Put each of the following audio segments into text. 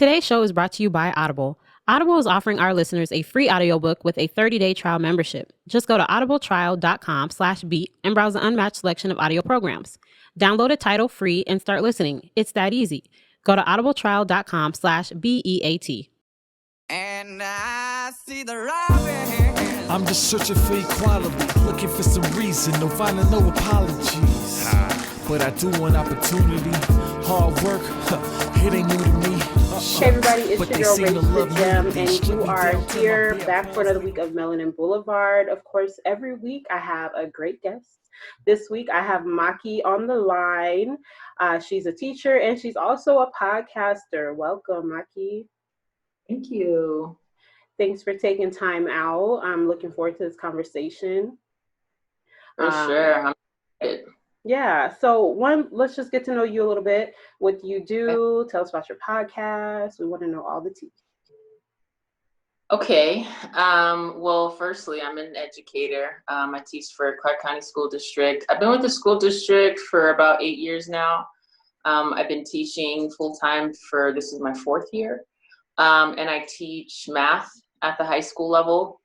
Today's show is brought to you by Audible. Audible is offering our listeners a free audiobook with a 30-day trial membership. Just go to audibletrial.com/beat and browse an unmatched selection of audio programs. Download a title free and start listening. It's that easy. Go to audibletrial.com/BEAT. And I see the robin. I'm just searching for equality, looking for some reason, no finding no apologies. But I do want opportunity, hard work, it ain't new to me. Hey everybody, it's your girl Rachel Gem, and you are here back for another week of Melanin Boulevard. Of course, every week I have a great guest. This week I have Maki on the line. She's a teacher and she's also a podcaster. Welcome, Maki. Thank you. Thanks for taking time out. I'm looking forward to this conversation. For sure. I'm excited. Yeah. So let's just get to know you a little bit. What you do, tell us about your podcast. We want to know all the tea. Okay. Well, firstly, I'm an educator. I teach for Clark County School District. I've been with the school district for about 8 years now. I've been teaching full-time this is my 4th year. And I teach math at the high school level.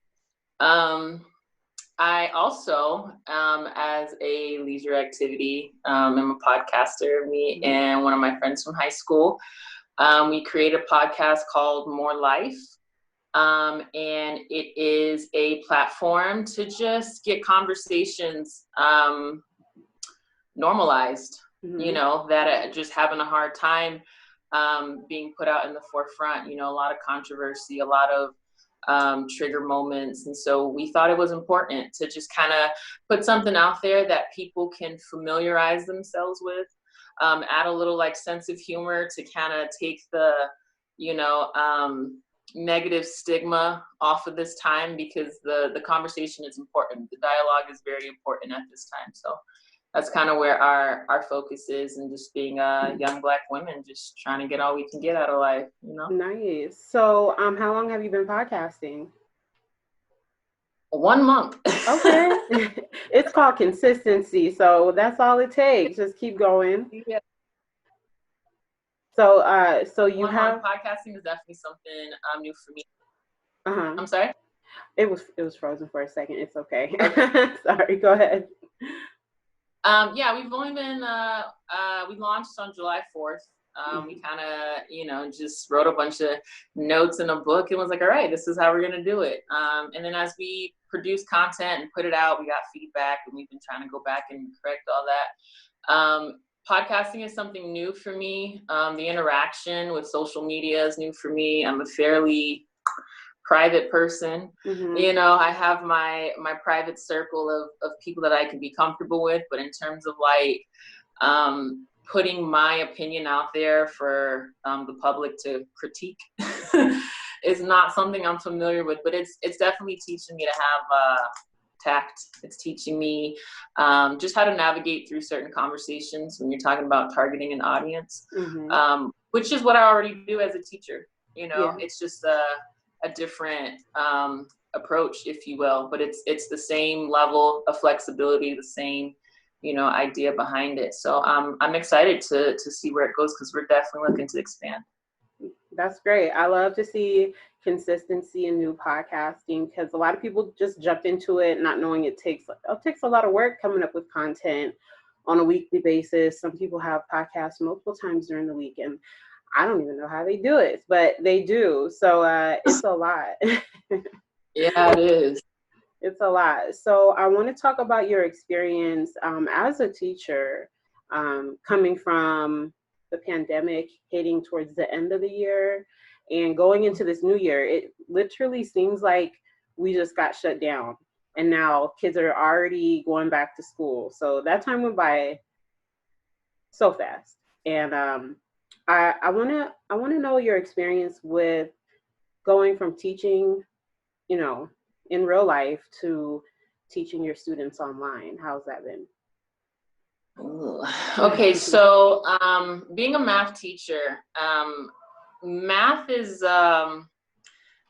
I also, as a leisure activity, am a podcaster. Me and one of my friends from high school, we created a podcast called More Life. And it is a platform to just get conversations normalized, that are just having a hard time being put out in the forefront, a lot of controversy, a lot of trigger moments. And so we thought it was important to just kind of put something out there that people can familiarize themselves with, add a little sense of humor to kind of take the, negative stigma off of this time, because the conversation is important. The dialogue is very important at this time. So that's kind of where our focus is, and just being young Black women, just trying to get all we can get out of life, Nice. So how long have you been podcasting? 1 month. Okay. It's called consistency. So that's all it takes. Just keep going. Yeah. So you have podcasting is definitely something new for me. I'm sorry? It was frozen for a second. It's okay. Sorry, go ahead. Yeah, we've only been, we launched on July 4th. We kind of, just wrote a bunch of notes in a book and was like, all right, this is how we're going to do it. And then as we produced content and put it out, we got feedback, and we've been trying to go back and correct all that. Podcasting is something new for me. The interaction with social media is new for me. I'm a fairly private person. I have my private circle of people that I can be comfortable with, but in terms of putting my opinion out there for the public to critique is not something I'm familiar with, but it's definitely teaching me to have tact. It's teaching me just how to navigate through certain conversations when you're talking about targeting an audience, which is what I already do as a teacher. It's just a different approach, if you will, but it's the same level of flexibility, the same idea behind it. So I'm excited to see where it goes, because we're definitely looking to expand. That's great. I love to see consistency in new podcasting, because a lot of people just jumped into it not knowing it takes a lot of work coming up with content on a weekly basis. Some people have podcasts multiple times during the week, and I don't even know how they do it, but they do. So it's a lot. Yeah, it is. It's a lot. So I want to talk about your experience as a teacher, coming from the pandemic, hitting towards the end of the year and going into this new year. It literally seems like we just got shut down, and now kids are already going back to school. So that time went by so fast. And I want to know your experience with going from teaching, in real life to teaching your students online. How's that been? Okay, so being a math teacher, math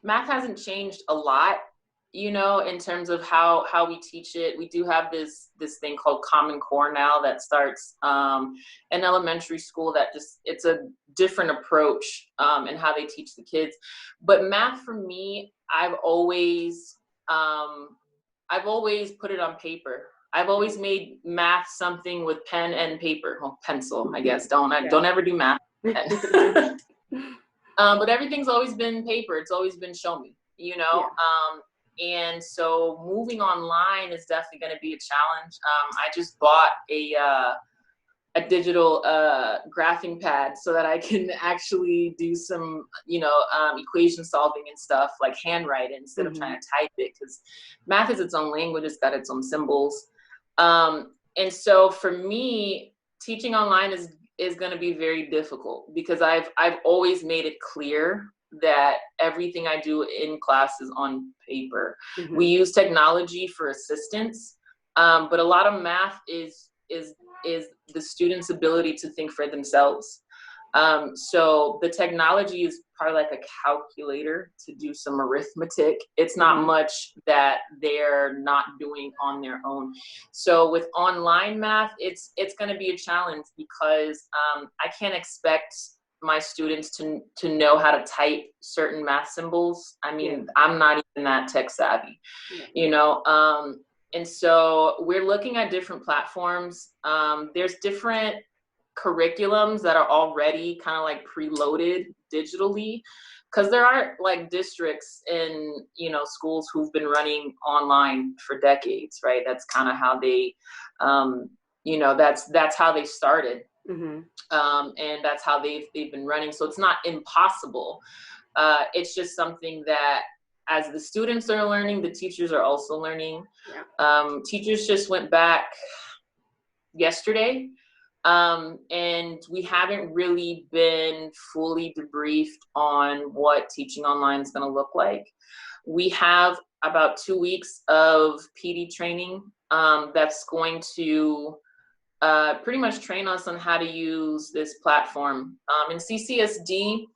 hasn't changed a lot. you know, in terms of how we teach it. We do have this thing called Common Core now that starts in elementary school, that just, it's a different approach in how they teach the kids. But math for me, I've always put it on paper. I've always made math something with pen and paper, well, pencil, I guess. Don't ever do math. But everything's always been paper. It's always been show me, you know? And so moving online is definitely going to be a challenge. I just bought a digital graphing pad so that I can actually do some, you know, equation solving and stuff, like handwriting instead of trying to type it, because math is its own language. It's got its own symbols. And so for me, teaching online is going to be very difficult, because I've always made it clear that everything I do in class is on paper. We use technology for assistance, but a lot of math is the student's ability to think for themselves. So the technology is probably like a calculator to do some arithmetic. It's not much that they're not doing on their own. So with online math, it's going to be a challenge, because I can't expect my students to know how to type certain math symbols. I mean, I'm not even that tech savvy, you know? And so we're looking at different platforms. There's different curriculums that are already kind of like preloaded digitally, because there are like districts in, you know, schools who've been running online for decades, right? That's kind of how they, you know, that's how they started. And that's how they've been running. So it's not impossible. It's just something that, as the students are learning, the teachers are also learning. Teachers just went back yesterday, and we haven't really been fully debriefed on what teaching online is going to look like. We have about 2 weeks of PD training that's going to pretty much train us on how to use this platform. In CCSD,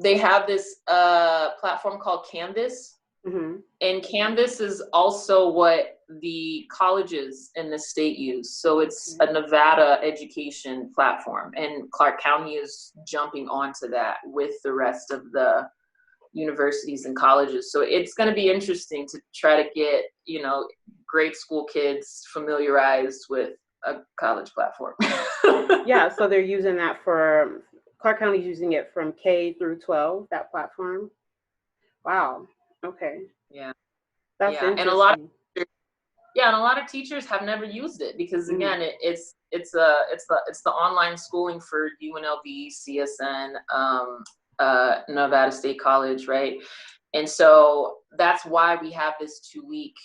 they have this platform called Canvas. And Canvas is also what the colleges in the state use. So it's a Nevada education platform, and Clark County is jumping onto that with the rest of the universities and colleges. So it's going to be interesting to try to get, you know, grade school kids familiarized with a college platform. Yeah, so they're using that for, Clark County's using it from K through 12, that platform. Wow. Okay. Yeah. That's interesting. And a lot of teachers have never used it, because again, it's the online schooling for UNLV, CSN, Nevada State College, right? And so that's why we have this 2-week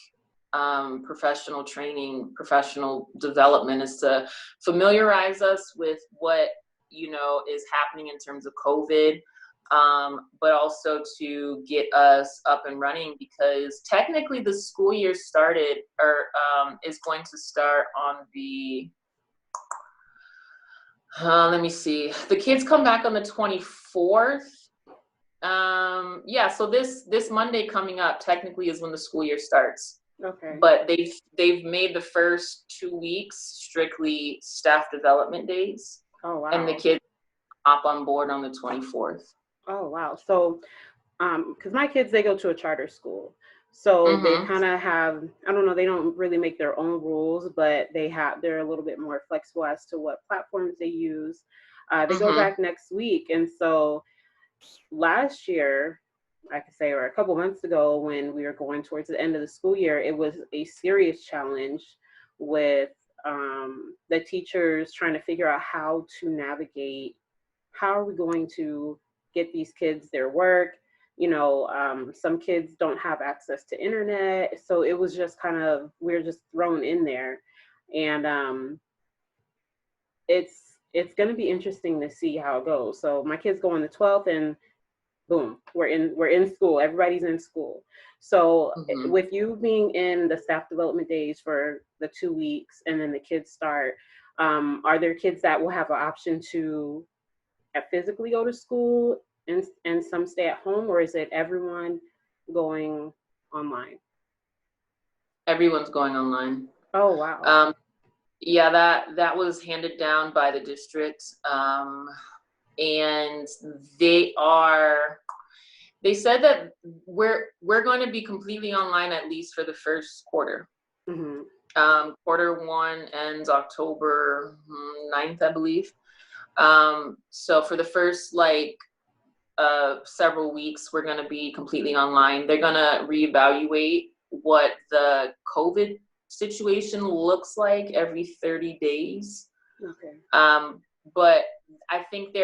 professional training, professional development, is to familiarize us with what, you know, is happening in terms of COVID, but also to get us up and running, because technically the school year started, or is going to start on the, let me see, the kids come back on the 24th. Yeah, so this Monday coming up technically is when the school year starts. Okay. But they've made the first 2 weeks strictly staff development days. Oh, wow. And the kids hop on board on the 24th. Oh, wow. So, because my kids, they go to a charter school. So they kind of have, I don't know, they don't really make their own rules, but they're a little bit more flexible as to what platforms they use. They go back next week. And so last year, I could say, or a couple months ago, when we were going towards the end of the school year, it was a serious challenge with the teachers trying to figure out how to navigate, how are we going to get these kids their work. You know, some kids don't have access to internet. So it was just kind of, we're just thrown in there. And it's going to be interesting to see how it goes. So my kids go on the 12th, and boom, we're in school. Everybody's in school. So with you being in the staff development days for the 2 weeks, and then the kids start, are there kids that will have an option to physically go to school and some stay at home, or is it everyone going online? Everyone's going online. Oh, wow. Yeah, that was handed down by the district, and they said that we're going to be completely online at least for the first quarter. Mm-hmm. Quarter one ends October 9th, I believe. So for the first several weeks, we're going to be completely online. They're going to reevaluate what the COVID situation looks like every 30 days. Okay. But I think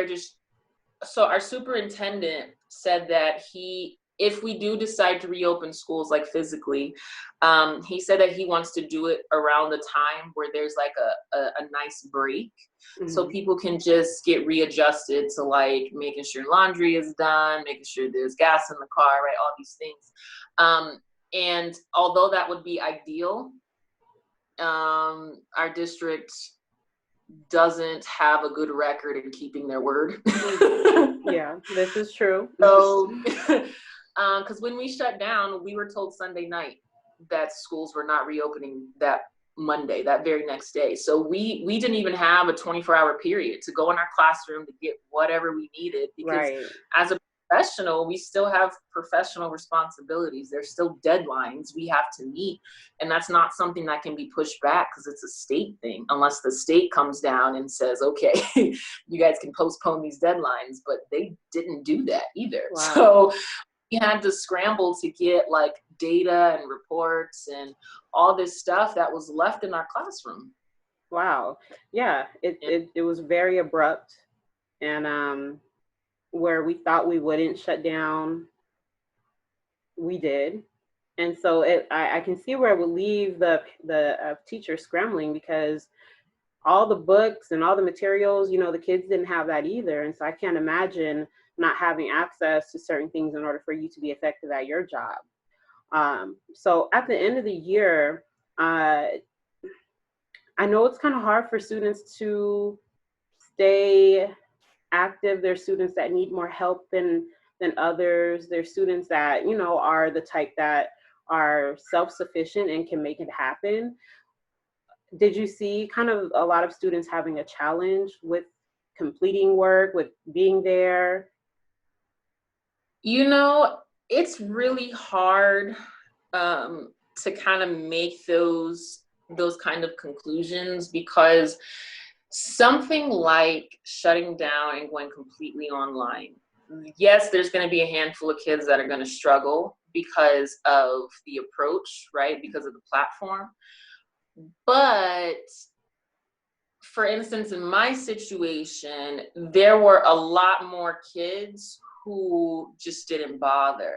so our superintendent said that if we do decide to reopen schools like physically, he said that he wants to do it around the time where there's like a nice break. So people can just get readjusted to like making sure laundry is done, making sure there's gas in the car, right? All these things. And although that would be ideal, our district doesn't have a good record in keeping their word. Yeah, this is true. So, because when we shut down, we were told Sunday night that schools were not reopening that Monday, that very next day. So we didn't even have a 24-hour period to go in our classroom to get whatever we needed, because as a professional, we still have professional responsibilities. There's still deadlines we have to meet, and that's not something that can be pushed back because it's a state thing, unless the state comes down and says, okay, you guys can postpone these deadlines, but they didn't do that either. Wow. So we had to scramble to get like data and reports and all this stuff that was left in our classroom. Wow. Yeah, it was very abrupt, and where we thought we wouldn't shut down, we did. And so I can see where it would leave the teacher scrambling, because all the books and all the materials, the kids didn't have that either. And so I can't imagine not having access to certain things in order for you to be effective at your job. So at the end of the year, I know it's kind of hard for students to stay active. There's students that need more help than others. There's students that, are the type that are self-sufficient and can make it happen. Did you see kind of a lot of students having a challenge with completing work, with being there? It's really hard to kind of make those kind of conclusions, because something like shutting down and going completely online, yes, there's going to be a handful of kids that are going to struggle because of the approach, right? Because of the platform. But for instance, in my situation, there were a lot more kids who just didn't bother.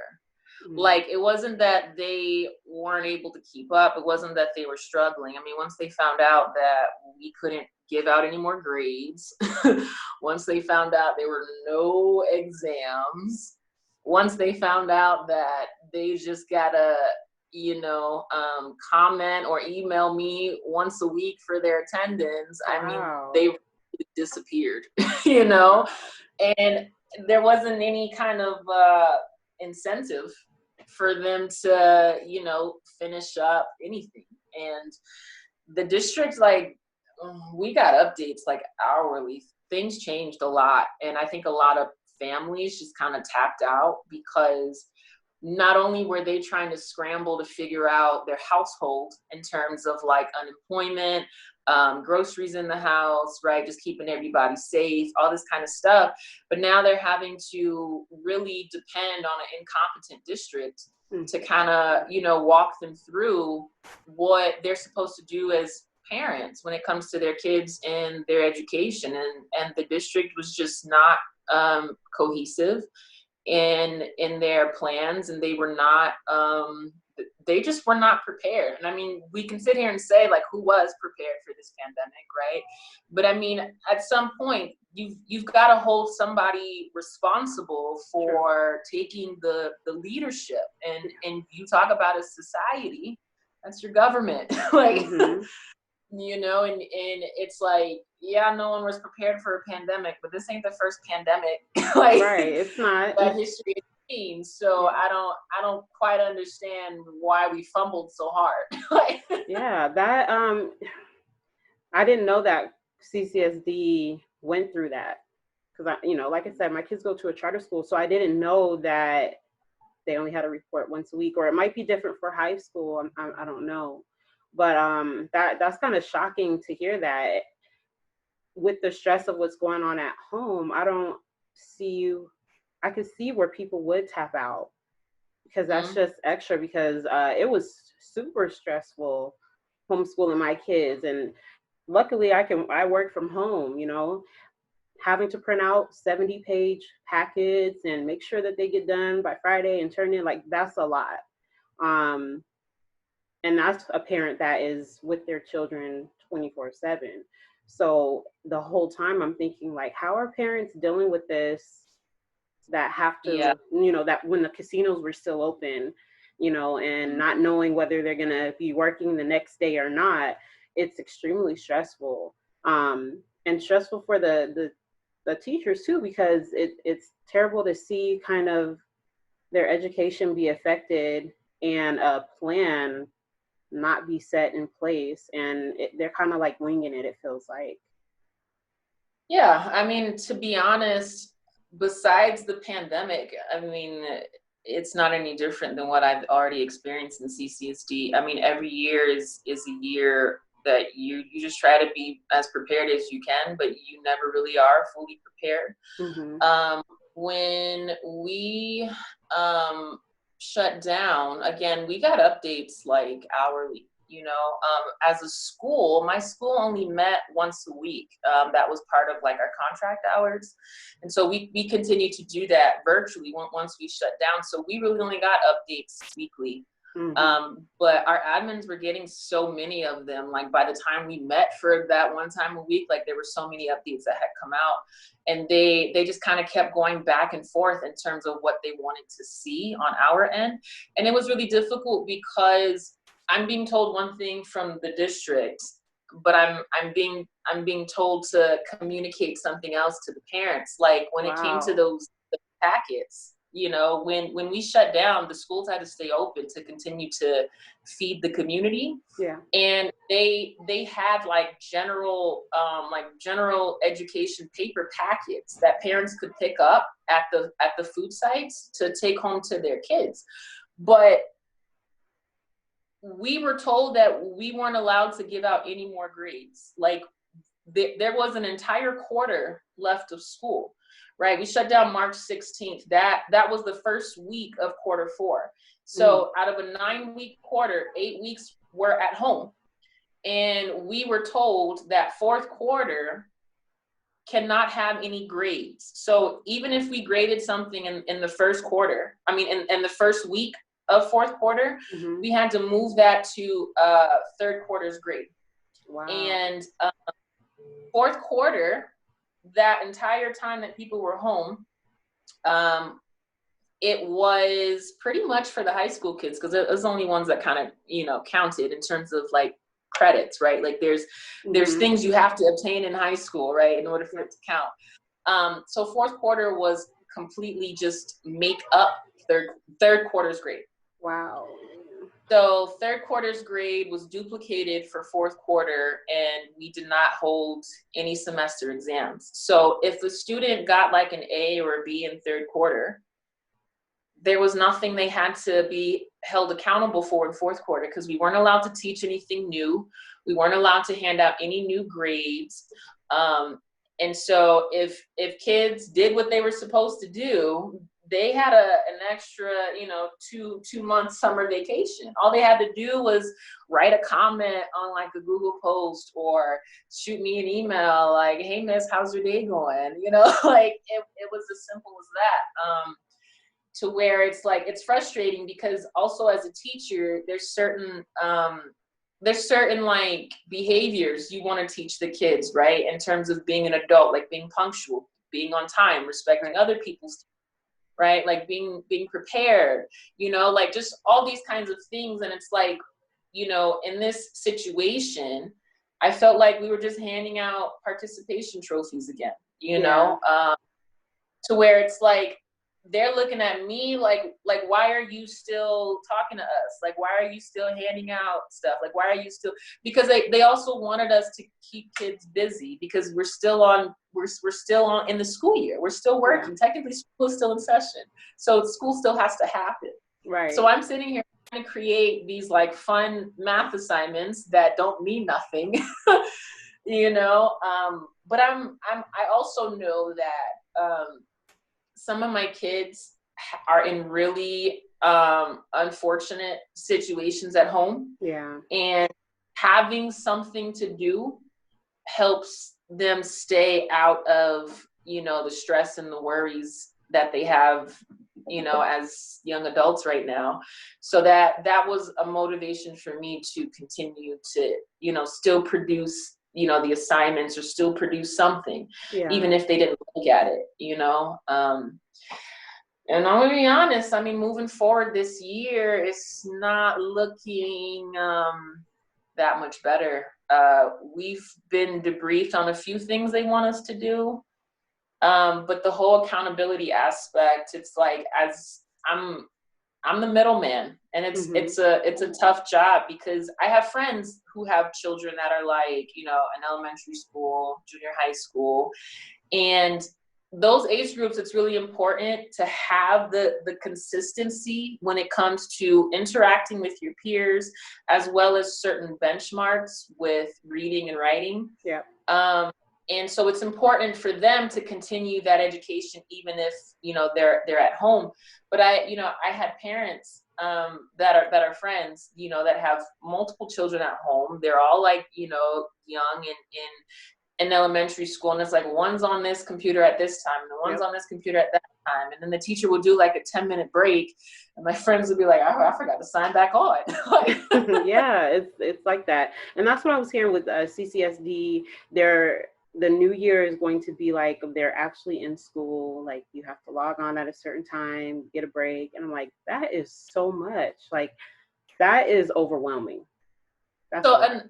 Like, it wasn't that they weren't able to keep up. It wasn't that they were struggling. I mean, once they found out that we couldn't give out any more grades, once they found out there were no exams, once they found out that they just gotta, comment or email me once a week for their attendance, I mean, they really disappeared, and there wasn't any kind of incentive for them to, finish up anything. And the district, we got updates like hourly. Things changed a lot. And I think a lot of families just kind of tapped out, because not only were they trying to scramble to figure out their household in terms of like unemployment, groceries in the house, right? Just keeping everybody safe, all this kind of stuff. But now they're having to really depend on an incompetent district to kind of, walk them through what they're supposed to do as parents when it comes to their kids and their education. And the district was just not cohesive in their plans, and they were not they just were not prepared. And I mean, we can sit here and say like, who was prepared for this pandemic, right? But I mean, at some point you've got to hold somebody responsible for taking the leadership. And you talk about a society, that's your government. Like, and it's like, yeah, no one was prepared for a pandemic, but this ain't the first pandemic. Like, right, it's not. That history has 2019, so I don't quite understand why we fumbled so hard. Yeah, that I didn't know that CCSD went through that because like I said, my kids go to a charter school, so I didn't know that they only had to report once a week, or it might be different for high school. I don't know, but that's kind of shocking to hear that with the stress of what's going on at home. I could see where people would tap out because that's just extra because it was super stressful homeschooling my kids, and luckily I work from home, having to print out 70-page packets and make sure that they get done by Friday and turn in, like, that's a lot. And that's a parent that is with their children 24/7. So the whole time I'm thinking, like, how are parents dealing with this that have to, that when the casinos were still open, and not knowing whether they're going to be working the next day or not. It's extremely stressful. And stressful for the teachers too, because it's terrible to see kind of their education be affected and a plan not be set in place, and they're kind of like winging it feels like. Yeah, I mean, to be honest, besides the pandemic, I mean, it's not any different than what I've already experienced in CCSD. I mean, every year is a year that you just try to be as prepared as you can, but you never really are fully prepared. Mm-hmm. When we shut down, again, we got updates like hourly. As a school, my school only met once a week. That was part of like our contract hours. And so we continued to do that virtually once we shut down. So we really only got updates weekly. Mm-hmm. But our admins were getting so many of them. Like by the time we met for that one time a week, like there were so many updates that had come out, and they just kind of kept going back and forth in terms of what they wanted to see on our end. And it was really difficult because I'm being told one thing from the district, but I'm being told to communicate something else to the parents. Like when it came to the packets, when we shut down, the schools had to stay open to continue to feed the community. Yeah. And they had like general education paper packets that parents could pick up at the food sites to take home to their kids. But we were told that we weren't allowed to give out any more grades. Like there was an entire quarter left of school, right? We shut down March 16th. That was the first week of quarter 4. So out of a 9-week quarter, 8 weeks were at home. And we were told that fourth quarter cannot have any grades. So even if we graded something in the first quarter, in the first week of fourth quarter, mm-hmm. we had to move that to third quarter's grade. Wow. And fourth quarter, that entire time that people were home, it was pretty much for the high school kids, because it was only ones that kind of counted in terms of like credits, right? Like there's mm-hmm. things you have to obtain in high school, right, in order for it to count. So fourth quarter was completely just make up third quarter's grade. Wow. So third quarter's grade was duplicated for fourth quarter, and we did not hold any semester exams. So if the student got like an A or a B in third quarter, there was nothing they had to be held accountable for in fourth quarter, because we weren't allowed to teach anything new. We weren't allowed to hand out any new grades. And so if kids did what they were supposed to do, they had an extra, 2-month summer vacation. All they had to do was write a comment on like a Google post or shoot me an email like, hey miss, how's your day going? Like it was as simple as that. To where it's like, it's frustrating because also as a teacher, there's certain like behaviors you want to teach the kids, right? In terms of being an adult, like being punctual, being on time, respecting other people's, right? Like being prepared, like just all these kinds of things. And it's like, in this situation, I felt like we were just handing out participation trophies again, to where it's like, they're looking at me like, why are you still talking to us? Like, why are you still handing out stuff? Like, why are you still, because they also wanted us to keep kids busy because we're still on in the school year. We're still working. Yeah. Technically school is still in session. So school still has to happen. Right. So I'm sitting here trying to create these like fun math assignments that don't mean nothing, you know? But I also know that, some of my kids are in really unfortunate situations at home. Yeah. And having something to do helps them stay out of, you know, the stress and the worries that they have, you know, as young adults right now. So that was a motivation for me to continue to, you know, still produce, you know, the assignments or still produce something, even if they didn't look at it, you know. And I'm gonna be honest, I mean, moving forward this year, it's not looking that much better. We've been debriefed on a few things they want us to do. But the whole accountability aspect, it's like, as I'm the middleman, and it's a tough job because I have friends who have children that are like, you know, in elementary school, junior high school, and those age groups, it's really important to have the consistency when it comes to interacting with your peers, as well as certain benchmarks with reading and writing. Yeah. And so it's important for them to continue that education, even if, you know, they're at home. But I had parents that are friends, you know, that have multiple children at home. They're all like, you know, young and in elementary school, and it's like one's on this computer at this time and the one's on this computer at that time, and then the teacher will do like a 10-minute break and my friends would be like, oh, I forgot to sign back on. Yeah, it's like that. And that's what I was hearing with CCSD. The new year is going to be like, they're actually in school, like you have to log on at a certain time, get a break, and I'm like, that is so much. Like, that is overwhelming. So another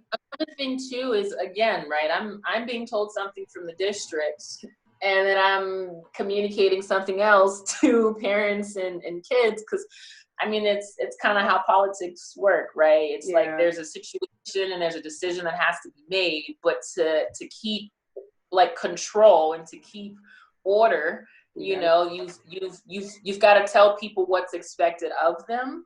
thing too is, again, right, I'm being told something from the district, and then I'm communicating something else to parents and kids, because I mean, it's kind of how politics work, right? It's like there's a situation and there's a decision that has to be made, but to keep like control and to keep order, you know, you've got to tell people what's expected of them,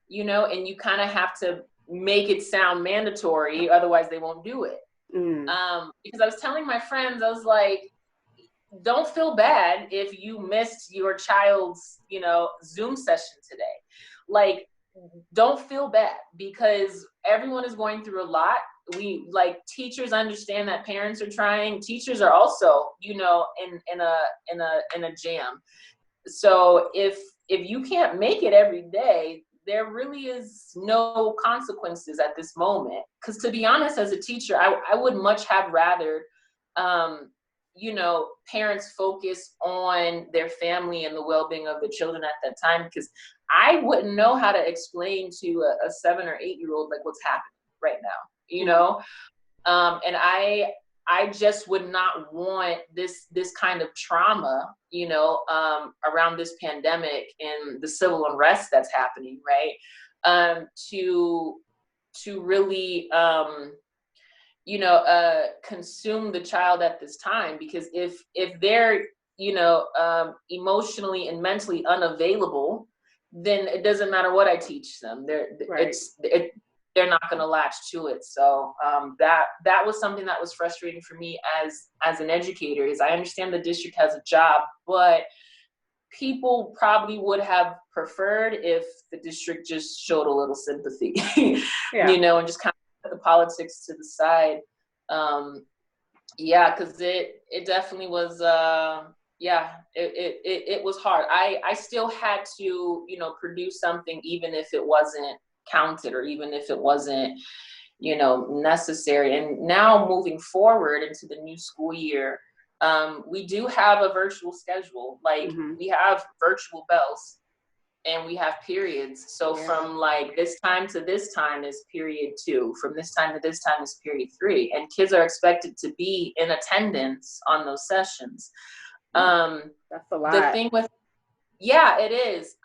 you know, and you kind of have to make it sound mandatory, otherwise they won't do it. Because I was telling my friends, I was like, don't feel bad if you missed your child's, you know, Zoom session today. Like, don't feel bad, because everyone is going through a lot. We, like, teachers understand that parents are trying. Teachers are also, you know, in a jam. So if you can't make it every day, there really is no consequences at this moment. Because to be honest, as a teacher, I would much have rather, you know, parents focus on their family and the well-being of the children at that time, because I wouldn't know how to explain to a 7 or 8 year old like what's happening right now, you know. And I just would not want this kind of trauma, you know, around this pandemic and the civil unrest that's happening, right? To really, you know, consume the child at this time, because if they're, you know, emotionally and mentally unavailable, then it doesn't matter what I teach them. They're not going to latch to it. So that was something that was frustrating for me as an educator. Is I understand the district has a job, but people probably would have preferred if the district just showed a little sympathy, you know, and just kind of put the politics to the side. Because it definitely was. It was hard. I still had to, you know, produce something, even if it wasn't counted or even if it wasn't, you know, necessary. And now moving forward into the new school year, we do have a virtual schedule. Like we have virtual bells and we have periods. So from like this time to this time is period 2. From this time to this time is period 3. And kids are expected to be in attendance on those sessions. That's a lot. The thing with Yeah, it is.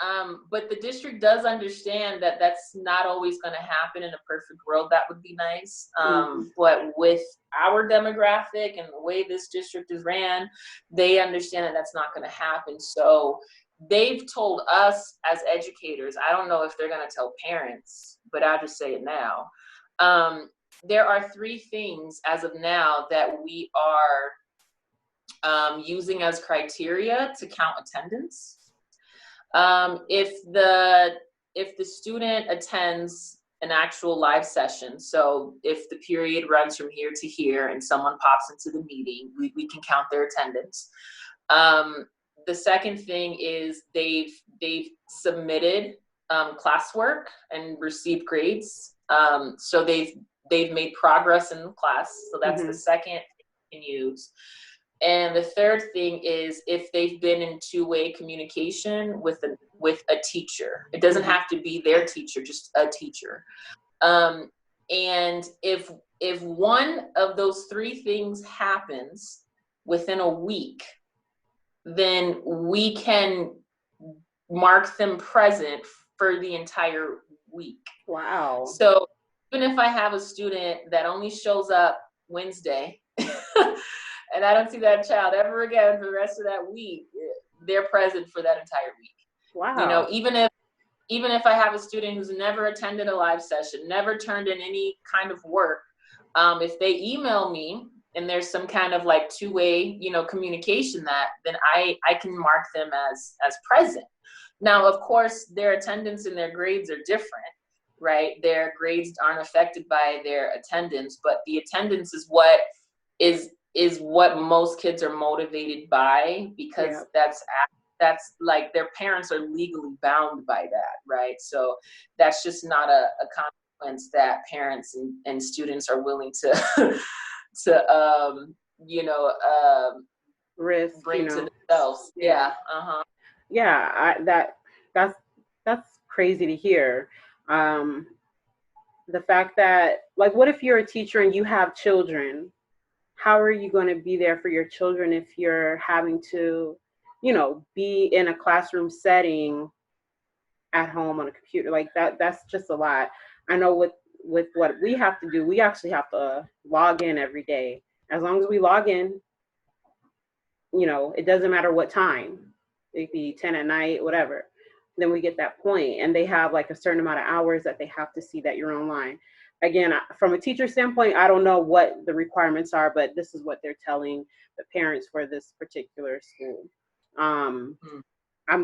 But the district does understand that that's not always going to happen in a perfect world. That would be nice. Mhm. But with our demographic and the way this district is ran, they understand that that's not going to happen. So they've told us as educators, I don't know if they're going to tell parents, but I'll just say it now. There are 3 things as of now that we are using as criteria to count attendance. If the student attends an actual live session, so if the period runs from here to here and someone pops into the meeting, we can count their attendance. The second thing is they've submitted classwork and received grades. So they've made progress in the class. So that's the second thing you can use. And the third thing is if they've been in 2-way communication with a teacher. It doesn't have to be their teacher, just a teacher. And if one of those 3 things happens within a week, then we can mark them present for the entire week. Wow. So even if I have a student that only shows up Wednesday, and I don't see that child ever again for the rest of that week, they're present for that entire week. Wow. You know, even if I have a student who's never attended a live session, never turned in any kind of work, if they email me and there's some kind of like 2-way, communication, then I can mark them as present. Now, of course, their attendance and their grades are different, right? Their grades aren't affected by their attendance, but the attendance is what most kids are motivated by, because that's like their parents are legally bound by that, right? So that's just not a consequence that parents and students are willing to Risk, bring to themselves. Yeah. Yeah, that's crazy to hear. The fact that, like, what if you're a teacher and you have children? How are you going to be there for your children if you're having to, be in a classroom setting at home on a computer? Like that's just a lot. I know with what we have to do, we actually have to log in every day. As long as we log in, it doesn't matter what time. It could be 10 at night, whatever. Then we get that point, and they have like a certain amount of hours that they have to see that you're online. Again, from a teacher standpoint, I don't know what the requirements are, but this is what they're telling the parents for this particular school. I'm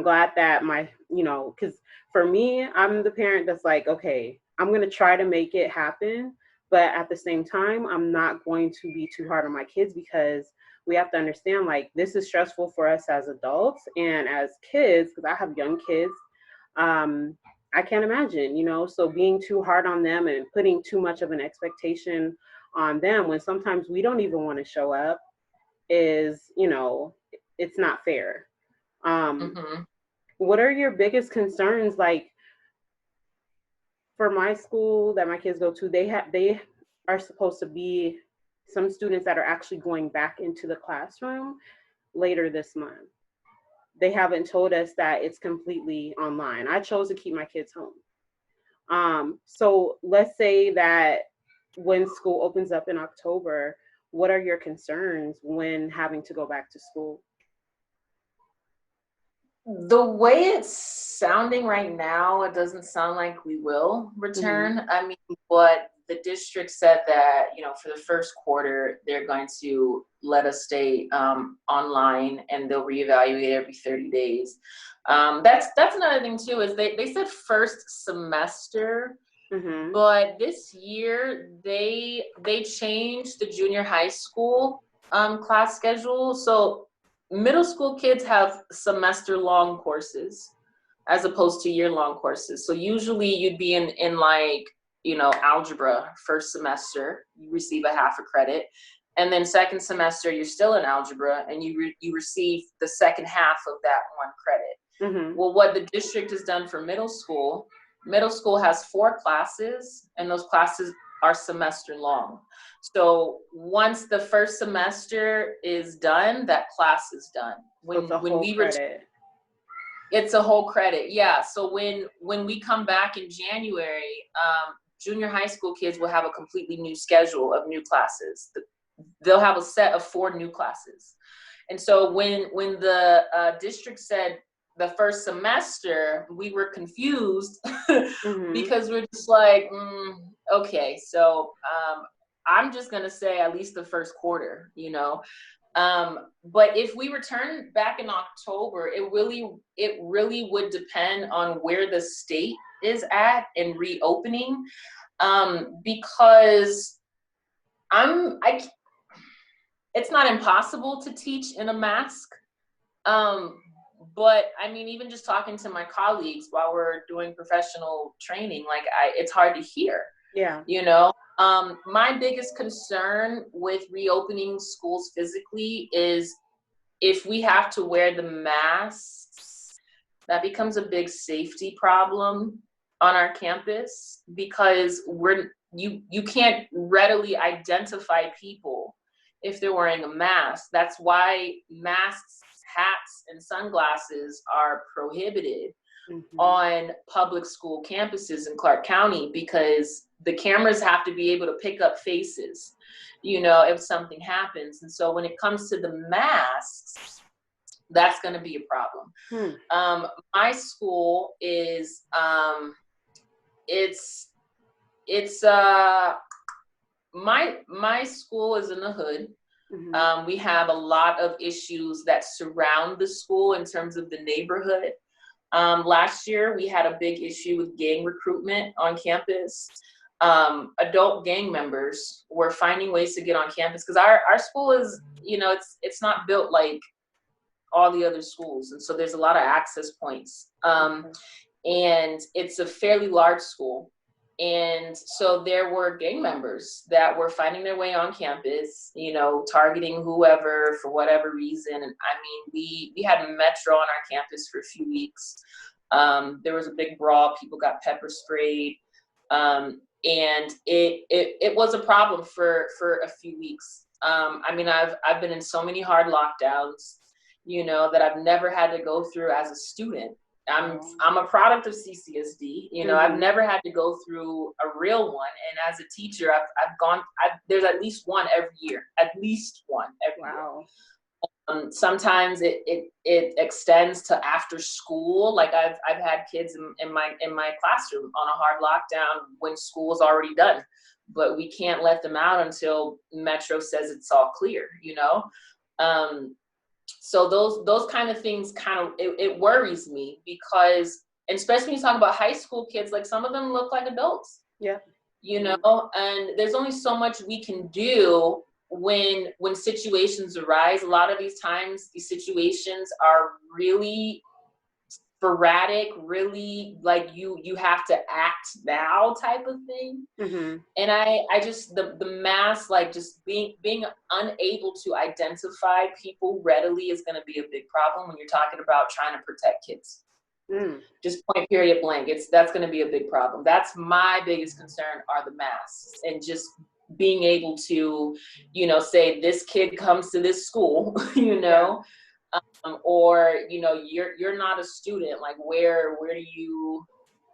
glad that because for me, I'm the parent that's like, okay, I'm going to try to make it happen. But at the same time, I'm not going to be too hard on my kids, because we have to understand, like, this is stressful for us as adults and as kids, because I have young kids. I can't imagine, so being too hard on them and putting too much of an expectation on them when sometimes we don't even want to show up is, it's not fair. What are your biggest concerns? Like, for my school that my kids go to, they are supposed to be some students that are actually going back into the classroom later this month. They haven't told us that it's completely online. I chose to keep my kids home. So let's say that when school opens up in October, what are your concerns when having to go back to school? The way it's sounding right now, it doesn't sound like we will return. I mean, but the district said that, for the first quarter, they're going to let us stay online, and they'll reevaluate every 30 days. That's another thing too, is they said first semester, but this year they changed the junior high school class schedule. So middle school kids have semester-long courses as opposed to year-long courses. So usually you'd be in like, algebra first semester, you receive a half a credit. And then second semester, you're still in algebra, and you receive the second half of that one credit. Well, what the district has done for middle school has 4 classes, and those classes are semester long. So once the first semester is done, that class is done. When we credit. It's a whole credit. Yeah. So when we come back in January, junior high school kids will have a completely new schedule of new classes. They'll have a set of 4 new classes. And so when the district said the first semester, we were confused because we're just like, okay, so I'm just going to say at least the first quarter, you know. But if we return back in October, it really would depend on where the state is at in reopening, because it's not impossible to teach in a mask. But I mean, even just talking to my colleagues while we're doing professional training, like it's hard to hear. Yeah. You know, my biggest concern with reopening schools physically is if we have to wear the masks, that becomes a big safety problem on our campus, because you can't readily identify people if they're wearing a mask. That's why masks, hats, and sunglasses are prohibited on public school campuses in Clark County, because the cameras have to be able to pick up faces, you know, if something happens. And so when it comes to the masks, that's going to be a problem. My school is, my school is in the hood. We have a lot of issues that surround the school in terms of the neighborhood. Last year, we had a big issue with gang recruitment on campus. Adult gang members were finding ways to get on campus, because our school is, you know, it's not built like all the other schools. And so there's a lot of access points. And it's a fairly large school. And so there were gang members that were finding their way on campus, you know, targeting whoever for whatever reason. And I mean, we had Metro on our campus for a few weeks. There was a big brawl. People got pepper sprayed. And it was a problem for a few weeks. I mean, I've been in so many hard lockdowns, you know, that I've never had to go through as a student. I'm a product of CCSD, you know. I've never had to go through a real one, and as a teacher, there's at least one every year, year. Sometimes it extends to after school. Like I've had kids in my classroom on a hard lockdown when school is already done, but we can't let them out until Metro says it's all clear, you know. So those kind of things it worries me, because, and especially when you talk about high school kids, like some of them look like adults. Yeah. You know, and there's only so much we can do when situations arise. A lot of these times, these situations are really sporadic, really like you have to act now type of thing. And I just the mass, like just being unable to identify people readily is going to be a big problem when you're talking about trying to protect kids. Just point period blank. That's going to be a big problem. That's my biggest concern, are the masks, and just being able to, you know, say this kid comes to this school, you know. Or, you know, you're not a student, like where do you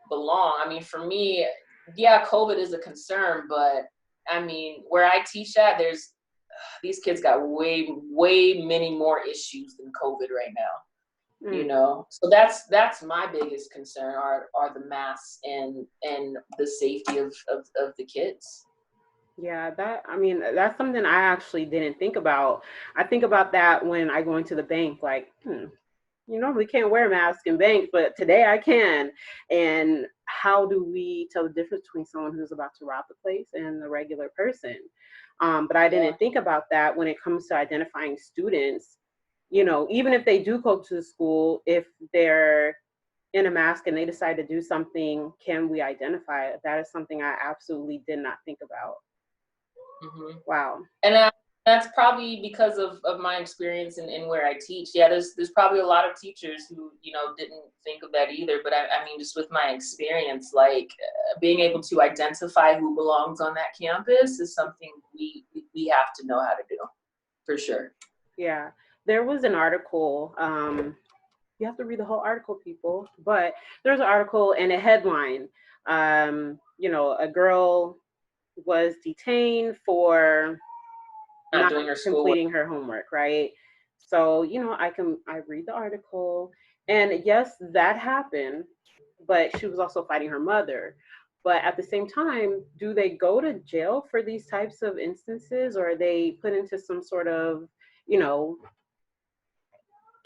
belong? I mean, for me, yeah, COVID is a concern, but I mean, where I teach at, there's these kids got way many more issues than COVID right now, you know. So that's my biggest concern, are the masks and the safety of the kids. Yeah, that's something I actually didn't think about. I think about that when I go into the bank, like, you normally can't wear a mask in banks, but today I can. And how do we tell the difference between someone who's about to rob the place and the regular person? But I didn't think about that when it comes to identifying students. You know, even if they do go to the school, if they're in a mask and they decide to do something, can we identify it? That is something I absolutely did not think about. Wow. And that's probably because of my experience in where I teach. Yeah, there's probably a lot of teachers who, you know, didn't think of that either. But I mean, just with my experience, like being able to identify who belongs on that campus is something we have to know how to do, for sure. Yeah. There was an article You have to read the whole article, people. But there's an article and a headline. A girl was detained for Not not doing her schoolwork. completing her homework, right? So, I read the article, and yes, that happened, but she was also fighting her mother. But at the same time, do they go to jail for these types of instances, or are they put into some sort of, you know,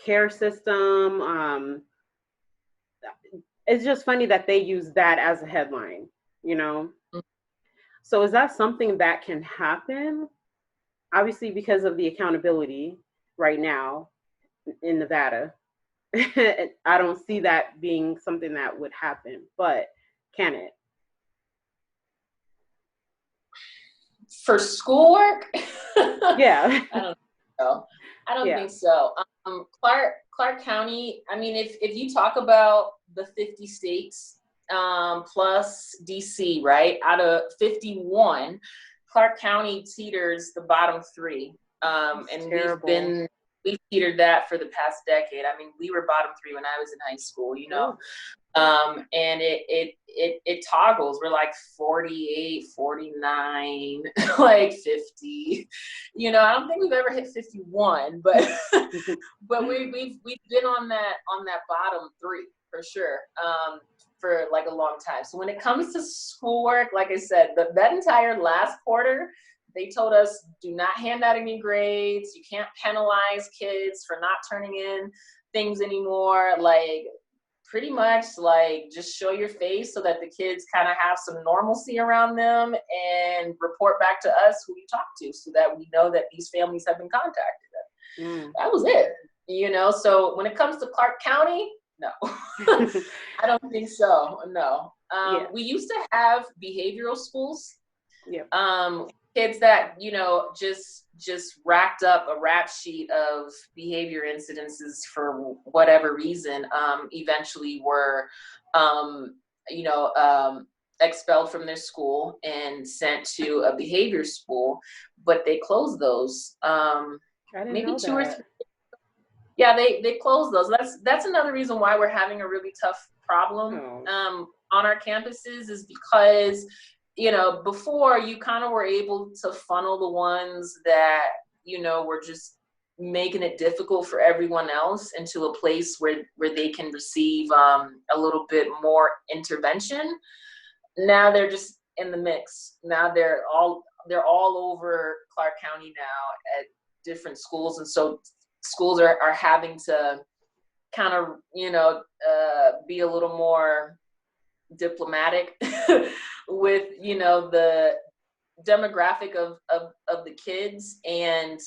care system? It's just funny that they use that as a headline, you know? Mhm. So is that something that can happen? Obviously, because of the accountability right now in Nevada, I don't see that being something that would happen, but can it? For schoolwork? Yeah. I don't know. I don't Yeah. think so. Clark County, I mean, if you talk about the 50 states plus DC, right? Out of 51, Clark County teeters the bottom three. And Terrible. we've teetered that for the past decade. I mean, we were bottom three when I was in high school, you know. And it toggles. We're like 48, 49, like 50. You know, I don't think we've ever hit 51, but but we've been on that bottom three for sure. For like a long time. So when it comes to schoolwork, like I said, that entire last quarter, they told us do not hand out any grades. You can't penalize kids for not turning in things anymore. Like pretty much like just show your face so that the kids kind of have some normalcy around them and report back to us who you talk to so that we know that these families have been contacted. That was it, you know? So when it comes to Clark County, no, I don't think so. No. We used to have behavioral schools. Yeah. Kids that, you know, just racked up a rap sheet of behavior incidences for whatever reason, eventually were, expelled from their school and sent to a behavior school, but they closed those. Maybe 2 or 3. Yeah, they closed those. That's another reason why we're having a really tough problem on our campuses is because, you know, before you kind of were able to funnel the ones that, you know, were just making it difficult for everyone else into a place where they can receive a little bit more intervention. Now they're just in the mix. Now they're all over Clark County now at different schools, and so schools are having to kind of, you know, be a little more diplomatic with, you know, the demographic of the kids, and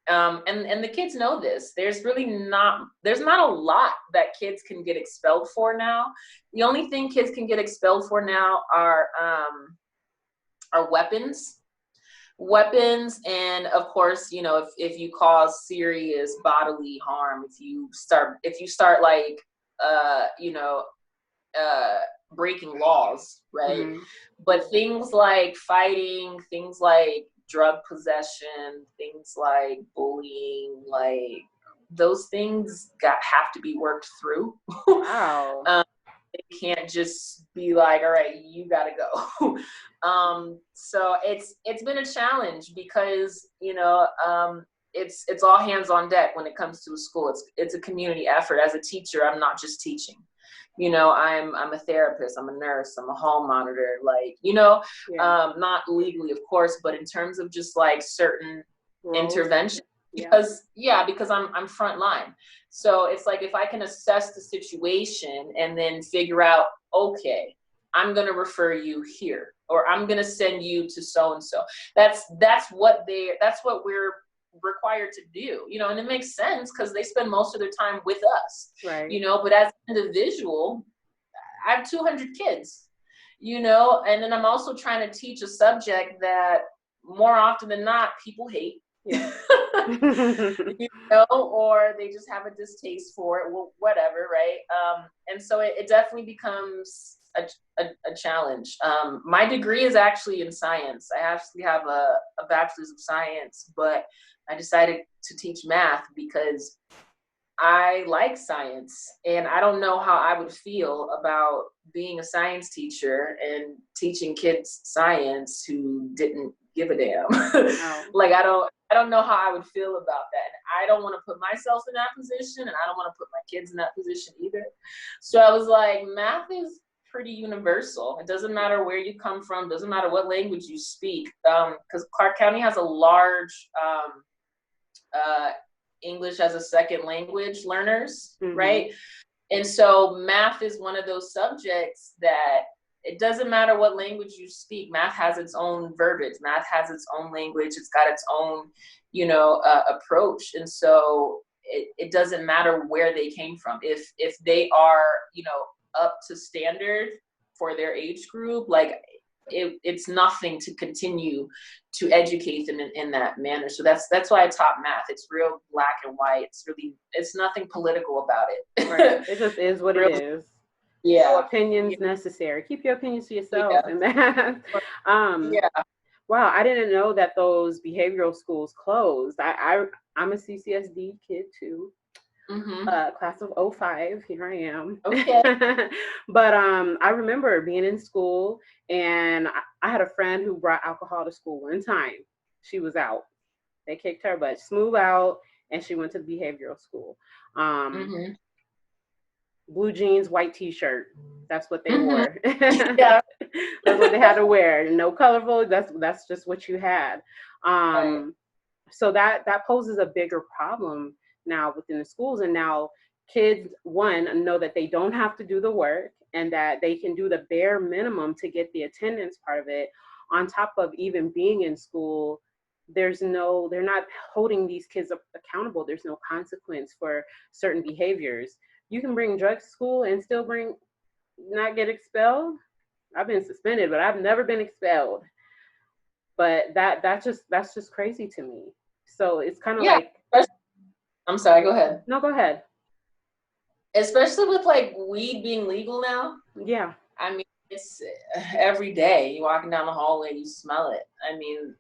the kids know this. There's not a lot that kids can get expelled for now. The only thing kids can get expelled for now are weapons, and of course, you know, if you cause serious bodily harm, if you start like breaking laws, right? But things like fighting, things like drug possession, things like bullying, like those things have to be worked through. Wow. It can't just be like, all right, you gotta go. So it's been a challenge because, you know, it's all hands on deck when it comes to a school. It's a community effort. As a teacher, I'm not just teaching. You know, I'm a therapist, I'm a nurse, I'm a hall monitor, like, you know, not legally, of course, but in terms of just like certain intervention, because I'm front line. So it's like, if I can assess the situation and then figure out, okay, I'm going to refer you here, or I'm going to send you to so-and-so. That's what we're required to do, you know, and it makes sense because they spend most of their time with us, right? You know, but as an individual, I have 200 kids, you know, and then I'm also trying to teach a subject that more often than not people hate, you know, or they just have a distaste for it, well, whatever, right? And so it definitely becomes a challenge. My degree is actually in science. I actually have a bachelor's of science, but I decided to teach math because I like science, and I don't know how I would feel about being a science teacher and teaching kids science who didn't give a damn. Wow. Like I don't know how I would feel about that. I don't want to put myself in that position, and I don't want to put my kids in that position either. So I was like, math is pretty universal. It doesn't matter where you come from, doesn't matter what language you speak, because Clark County has a large English as a second language learners, right? And so math is one of those subjects that it doesn't matter what language you speak. Math has its own verbiage. Math has its own language. It's got its own, approach. And so it doesn't matter where they came from. If they are, up to standard for their age group, like it's nothing to continue to educate them in that manner. So that's why I taught math. It's real black and white. It's nothing political about it. Right. It just is what it is. Yeah. No opinions necessary. Keep your opinions to yourself in math. Wow, I didn't know that those behavioral schools closed. I'm a CCSD kid too. Class of 05, here I am. Okay. But I remember being in school, and I had a friend who brought alcohol to school one time. She was out. They kicked her butt smooth out, and she went to the behavioral school. Blue jeans, white t-shirt. That's what they wore. Yeah. That's what they had to wear. No colorful. That's just what you had. Right. So that poses a bigger problem now within the schools. And now kids, one, know that they don't have to do the work and that they can do the bare minimum to get the attendance part of it. On top of even being in school, they're not holding these kids accountable. There's no consequence for certain behaviors. You can bring drugs to school and still not get expelled. I've been suspended, but I've never been expelled. But that's just crazy to me. So it's kind of like, I'm sorry, go ahead. No, go ahead. Especially with like weed being legal now. Yeah. I mean, it's every day. You're walking down the hallway, you smell it. I mean,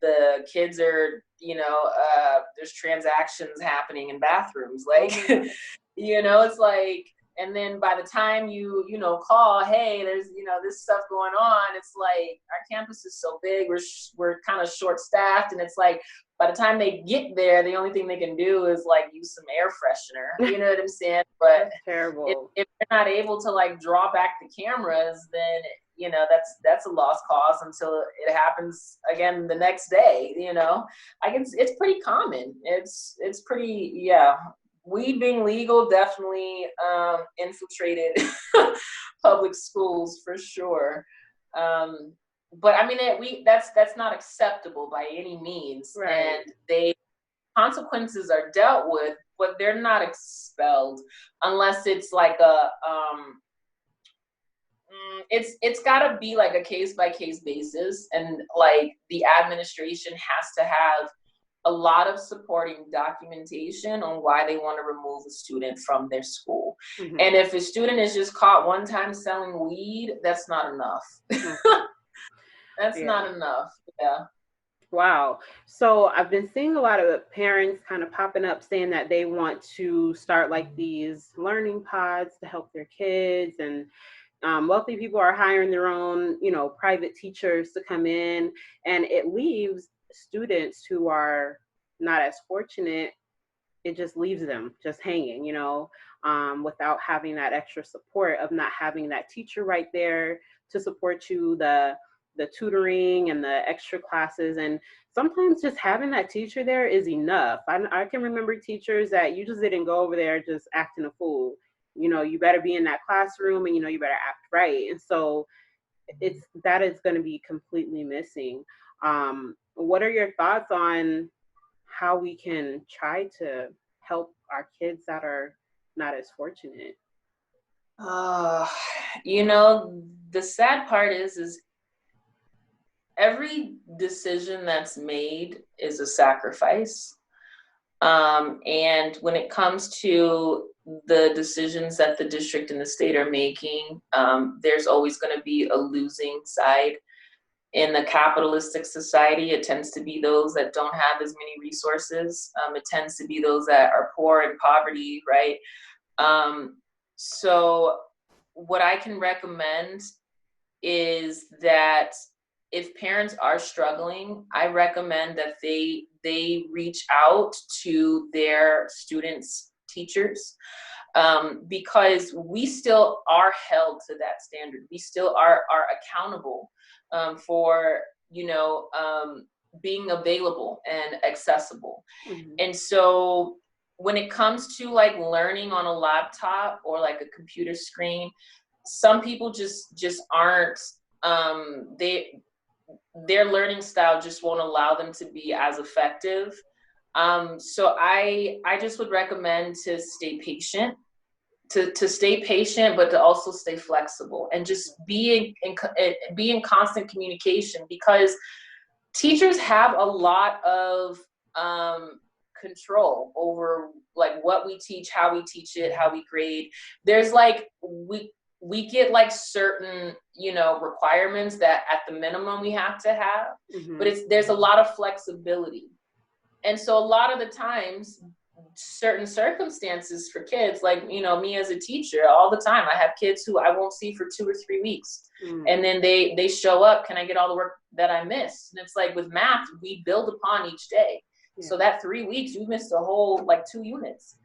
the kids are, there's transactions happening in bathrooms. Like, it's like, and then by the time you call, hey, there's, this stuff going on, it's like our campus is so big, we're kind of short staffed, and it's like by the time they get there, the only thing they can do is like use some air freshener. You know what I'm saying? But that's terrible. If they're not able to like draw back the cameras, then that's a lost cause until it happens again the next day. It's pretty common. It's pretty, yeah. Weed being legal definitely infiltrated public schools for sure. But I mean, that's not acceptable by any means. Right. And consequences are dealt with, but they're not expelled unless it's like it's got to be like a case by case basis, and like the administration has to have a lot of supporting documentation on why they want to remove a student from their school. And if a student is just caught one time selling weed, that's not enough. That's not enough. Yeah. Wow. So I've been seeing a lot of parents kind of popping up saying that they want to start like these learning pods to help their kids, and wealthy people are hiring their own, private teachers to come in, and it leaves students who are not as fortunate, it just leaves them just hanging, without having that extra support of not having that teacher right there to support you, the tutoring and the extra classes. And sometimes just having that teacher there is enough. I can remember teachers that you just didn't go over there just acting a fool. You better be in that classroom, and you better act right. And so that is going to be completely missing. What are your thoughts on how we can try to help our kids that are not as fortunate? The sad part is every decision that's made is a sacrifice. And when it comes to the decisions that the district and the state are making, there's always going to be a losing side. in the capitalistic society, it tends to be those that don't have as many resources. It tends to be those that are poor in poverty, right? So what I can recommend is that if parents are struggling, I recommend that they reach out to their students' teachers, because we still are held to that standard. We still are accountable for, being available and accessible. And so when it comes to like learning on a laptop or like a computer screen, some people just aren't, their learning style just won't allow them to be as effective. So I just would recommend to stay patient, to stay patient, but to also stay flexible and just be in constant communication, because teachers have a lot of control over like what we teach, how we teach it, how we grade. There's like, we get like certain, requirements that at the minimum we have to have, but there's a lot of flexibility. And so a lot of the times, certain circumstances for kids, like, me as a teacher, all the time, I have kids who I won't see for 2 or 3 weeks. And then they show up, can I get all the work that I missed? And it's like with math, we build upon each day. So that 3 weeks, you missed a whole like 2 units,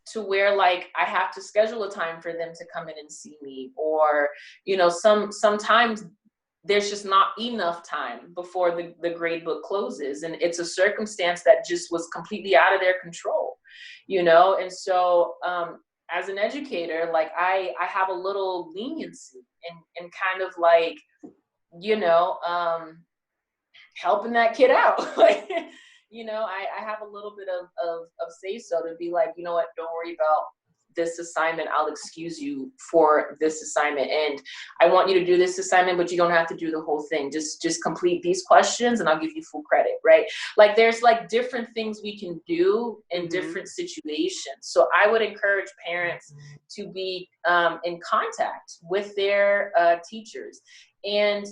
to where like I have to schedule a time for them to come in and see me, or, sometimes there's just not enough time before the grade book closes. And it's a circumstance that just was completely out of their control, And so, as an educator, like I have a little leniency and kind of like, helping that kid out. Like, I have a little bit of say so to be like, you know what, don't worry about this assignment. I'll excuse you for this assignment. And I want you to do this assignment, but you don't have to do the whole thing. Just complete these questions and I'll give you full credit, right? Like there's like different things we can do in different situations. So I would encourage parents to be in contact with their teachers. And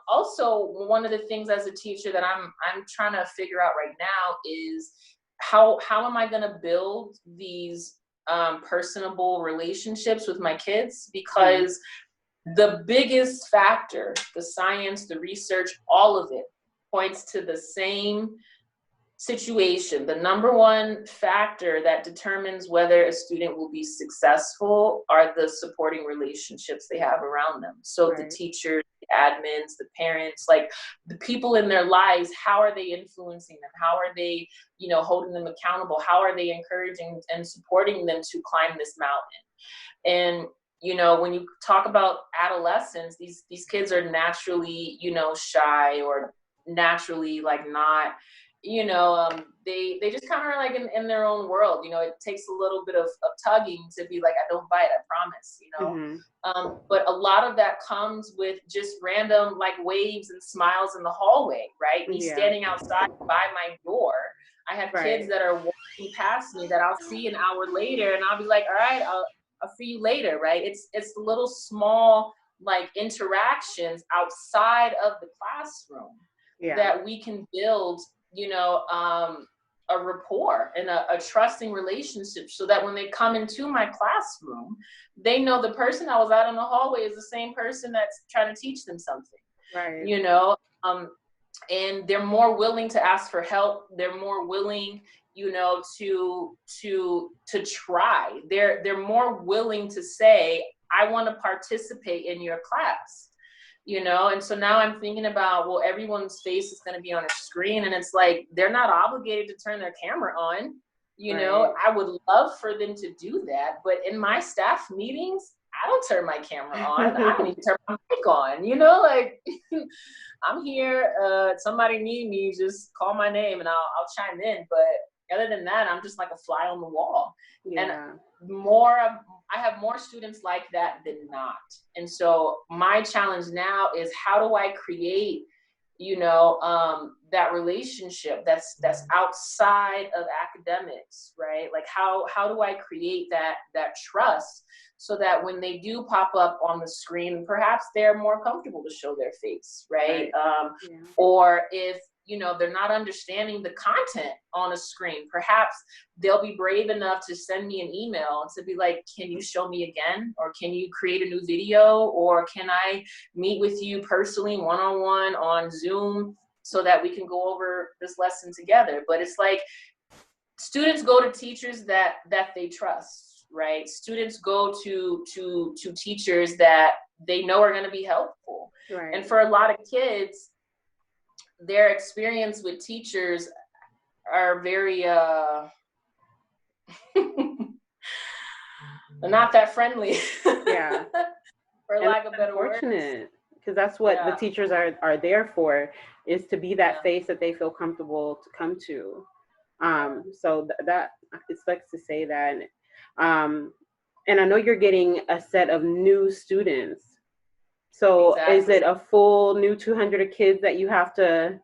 also, one of the things as a teacher that I'm trying to figure out right now is how am I going to build these personable relationships with my kids? Because the biggest factor, the science, the research, all of it points to the same situation. The number one factor that determines whether a student will be successful are the supporting relationships they have around them. So the teachers, the admins, the parents, like the people in their lives, how are they influencing them? How are they, holding them accountable? How are they encouraging and supporting them to climb this mountain? And when you talk about adolescents, these kids are naturally, shy or naturally like not, they just kind of are like in their own world. It takes a little bit of tugging to be like, I don't bite, I promise, but a lot of that comes with just random like waves and smiles in the hallway, right? Me standing outside by my door. I have kids that are walking past me that I'll see an hour later and I'll be like, all right, I'll see you later, right? It's the little small like interactions outside of the classroom that we can build, a rapport and a trusting relationship, so that when they come into my classroom, they know the person that was out in the hallway is the same person that's trying to teach them something, right? And they're more willing to ask for help. They're more willing, to try. They're more willing to say, I want to participate in your class. And so now I'm thinking about, well, everyone's face is going to be on a screen, and it's like, they're not obligated to turn their camera on. I would love for them to do that. But in my staff meetings, I don't turn my camera on. I don't even turn my mic on, like I'm here. Somebody need me, just call my name and I'll chime in. But other than that, I'm just like a fly on the wall. And I have more students like that than not. And so my challenge now is, how do I create, that relationship that's outside of academics, right? Like how do I create that trust so that when they do pop up on the screen, perhaps they're more comfortable to show their face, right? Yeah. Or if, you know, they're not understanding the content on a screen, perhaps they'll be brave enough to send me an email and to be like, can you show me again? Or can you create a new video? Or can I meet with you personally one-on-one on Zoom so that we can go over this lesson together? But it's like students go to teachers that they trust, right? Students go to teachers that they know are going to be helpful. Right. And for a lot of kids, their experience with teachers are very they're not that friendly. Yeah. For lack of better words. Unfortunate, because that's what the teachers are there for, is to be that face that they feel comfortable to come to. So that it sucks to say that. And I know you're getting a set of new students. So is it a full new 200 kids that you have to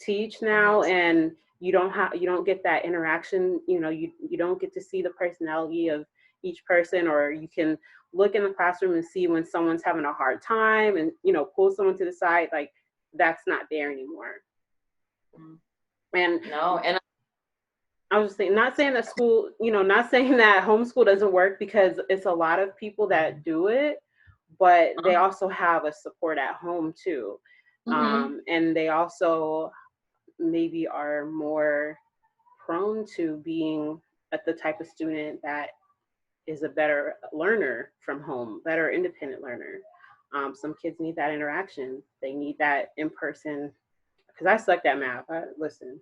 teach now, and you don't get that interaction, you know, you don't get to see the personality of each person, or you can look in the classroom and see when someone's having a hard time and, you know, pull someone to the side? Like, that's not there anymore. And no, and I was just saying, not saying that school, you know, not saying that homeschool doesn't work, because it's a lot of people that do it, but they also have a support at home too. And they also maybe are more prone to being the type of student that is a better learner from home, better independent learner. Some kids need that interaction. They need that in person. Because I sucked at math. Listen,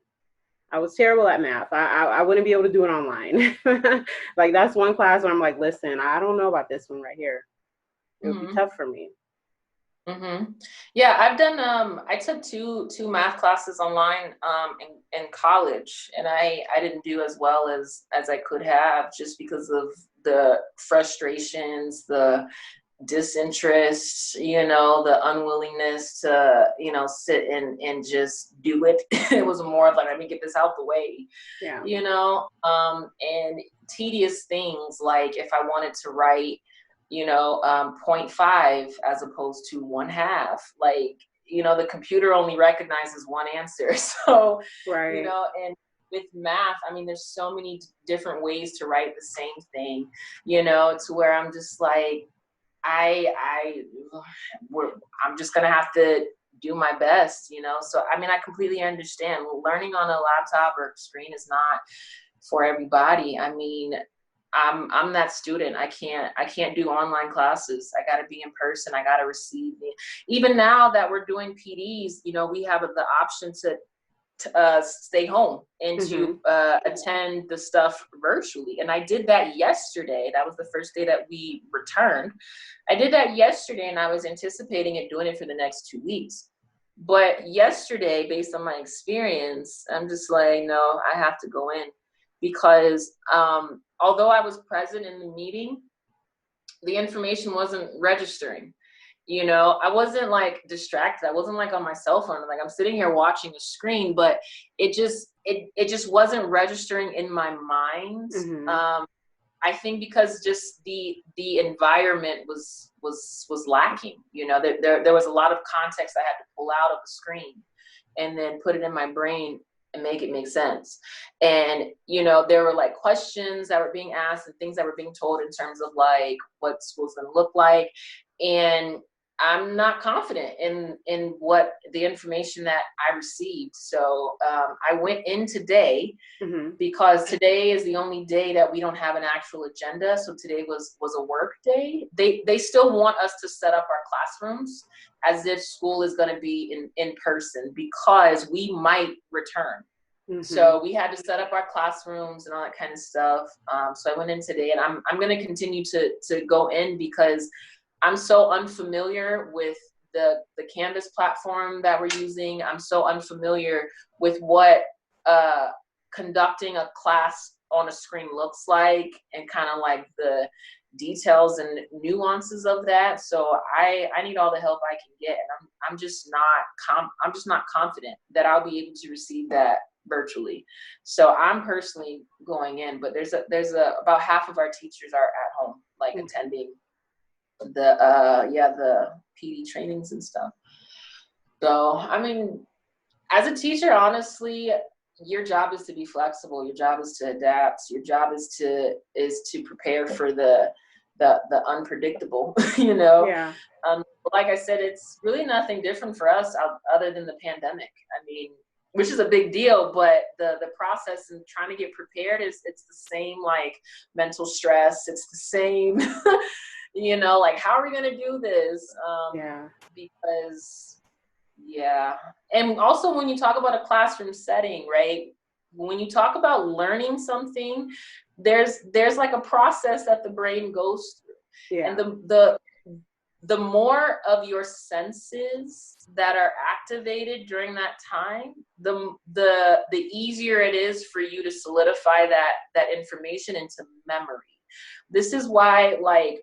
I was terrible at math. I wouldn't be able to do it online. Like, that's one class where I'm like, listen, I don't know about this one right here. It would be tough for me. Yeah, I've done I took two math classes online in college, and I didn't do as well as I could have, just because of the frustrations, the disinterest, you know, the unwillingness to, you know, sit and just do it. It was more of like, let me get this out the way, you know, and tedious things like if I wanted to write, you know, 0.5 as opposed to 1/2, like, you know, the computer only recognizes one answer. So, you know, and with math, I mean, there's so many different ways to write the same thing, you know, to where I'm just like, I'm just gonna have to do my best, you know. So I mean, I completely understand. Learning on a laptop or screen is not for everybody. I mean, I'm that student. I can't do online classes. I got to be in person. I got to receive it. Even now that we're doing PDs, you know, we have the option to stay home and to attend the stuff virtually. And I did that yesterday. That was the first day that we returned. I did that yesterday, and I was anticipating doing it for the next 2 weeks. But yesterday, based on my experience, I'm just like, no, I have to go in, because although I was present in the meeting, the information wasn't registering. You know, I wasn't like distracted. I wasn't like on my cell phone. Like, I'm sitting here watching the screen, but it just wasn't registering in my mind. I think because just the environment was lacking. You know, there was a lot of context I had to pull out of the screen and then put it in my brain and make it make sense. And, you know, there were like questions that were being asked and things that were being told in terms of like what school's going to look like. And I'm not confident in what the information that I received. So I went in today because today is the only day that we don't have an actual agenda. So today was a work day. They still want us to set up our classrooms as if school is going to be in person, because we might return. So we had to set up our classrooms and all that kind of stuff. So I went in today, and I'm going to continue to go in, because I'm so unfamiliar with the Canvas platform that we're using. I'm so unfamiliar with what conducting a class on a screen looks like, and kind of like details and nuances of that. So I need all the help I can get, and I'm just not confident that I'll be able to receive that virtually. So I'm personally going in, but there's about half of our teachers are at home, like attending the PD trainings and stuff. So I mean, as a teacher, honestly, your job is to be flexible. Your job is to adapt. Your job is to prepare for the unpredictable, you know? Yeah. Like I said, it's really nothing different for us other than the pandemic. I mean, which is a big deal, but the process and trying to get prepared it's the same, like mental stress. It's the same, you know, like how are we going to do this? Because yeah. And also when you talk about a classroom setting, right? When you talk about learning something, there's like a process that the brain goes through. Yeah. And the more of your senses that are activated during that time, the easier it is for you to solidify that information into memory. This is why, like,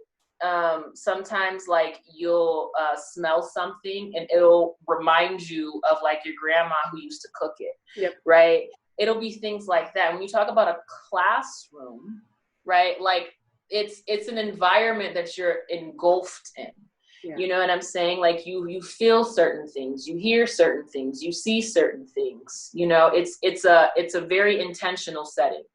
sometimes like you'll smell something and it'll remind you of like your grandma who used to cook it. Yep. Right? It'll be things like that. When you talk about a classroom, right? Like it's an environment that you're engulfed in. Yeah. You know what I'm saying? Like you feel certain things, you hear certain things, you see certain things. You know, it's a very intentional setting.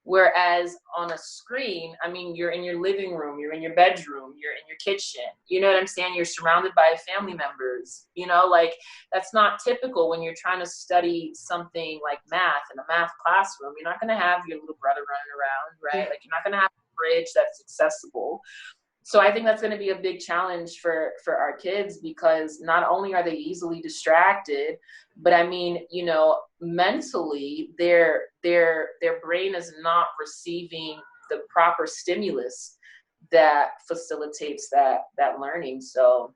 Whereas on a screen, I mean, you're in your living room, you're in your bedroom, you're in your kitchen. You know what I'm saying? You're surrounded by family members. You know, like that's not typical when you're trying to study something like math in a math classroom. You're not going to have your little brother running around, right? Like you're not going to have a fridge that's accessible. So I think that's going to be a big challenge for our kids, because not only are they easily distracted, but I mean, you know, mentally their brain is not receiving the proper stimulus that facilitates that learning. So